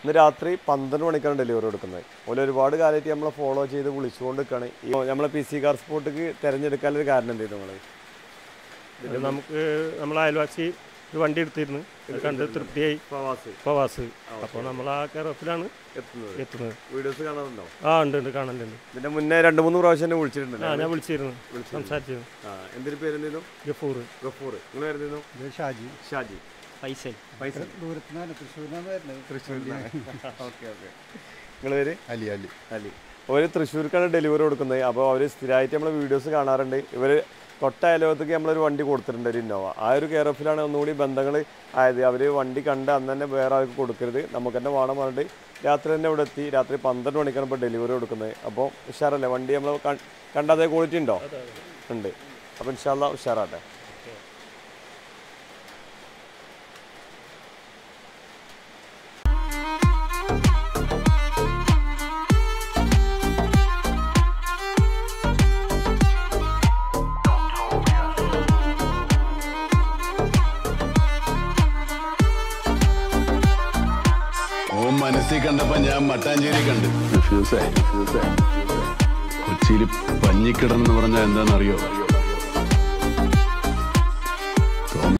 ഇന്ന് രാത്രി 12 മണിക്കാണ് ഡെലിവറി കൊടുക്കുന്നത്. ഓല് ഒരുപാട് കാലമായിട്ട് നമ്മളെ ഫോളോ ചെയ്ത് വിളിച്ചുകൊണ്ട് നിൽക്കുകയാണ്. ഈ നമ്മളെ PC കാർ സ്പോട്ടിക്ക് തിരഞ്ഞെടുക്കാനൊരു കാരണം എന്തായിരുന്നു നമ്മൾ? നമുക്ക് നമ്മളെ അയൽവാസി ഒരു വണ്ടി എടുത്തിരുന്നു, കണ്ട് തൃപ്തിയായി. പ്രവാസ്. അപ്പോൾ നമ്മൾ ആ കെയർ-ഓഫിലാണ് എത്തുന്നത്. വീഡിയോസ് കാണാറുണ്ടോ? ഉണ്ട് കാണലുണ്ട്. ഇതിന്റെ മുന്നേ 2-3 പ്രാവശ്യം വിളിച്ചിട്ടുണ്ട്. ഞാൻ വിളിച്ചിരുന്നു, സംസാരിച്ചിരുന്നു. എന്തൊരു പേരെന്തായിരുന്നു? ഗഫൂർ. നിങ്ങൾ വരുന്നു? ഷാജി. ഫൈസൽ. നിങ്ങൾ പേര്? അലി. അവർ തൃശ്ശൂർക്കാണ് ഡെലിവറി കൊടുക്കുന്നത്. അപ്പോൾ അവർ സ്ഥിരമായിട്ട് നമ്മളെ വീഡിയോസ് കാണാറുണ്ട്. ഇവർ തൊട്ടയലോകത്തേക്ക് നമ്മളൊരു വണ്ടി കൊടുത്തിട്ടുണ്ട്, ഒരു ഇന്നോവ. ആ ഒരു കെയർ-ഓഫിലാണ് ഒന്നുകൂടി ബന്ധങ്ങൾ ആയത്. അവർ വണ്ടി കണ്ട് അന്ന് തന്നെ വേറെ ആൾക്ക് കൊടുക്കരുത്, നമുക്ക് തന്നെ വേണം പറഞ്ഞിട്ട് രാത്രി തന്നെ ഇവിടെ എത്തി. രാത്രി 12 മണിക്കാണ് ഇപ്പോൾ ഡെലിവറി കൊടുക്കുന്നത്. അപ്പോൾ ഉഷാറല്ലേ വണ്ടി? നമ്മൾ കണ്ട അതേ ക്വാളിറ്റി ഉണ്ടോ? ഉണ്ട്. അപ്പോൾ ഇൻഷാ അല്ലാഹ് ഉഷാറാട്ടെ. മനസ്സിൽ കണ്ടപ്പോ ഞാൻ മട്ടാഞ്ചേരി കണ്ട്. കൊച്ചിയിൽ പഞ്ഞിക്കിടന്ന് പറഞ്ഞാൽ എന്താണെന്നറിയോ?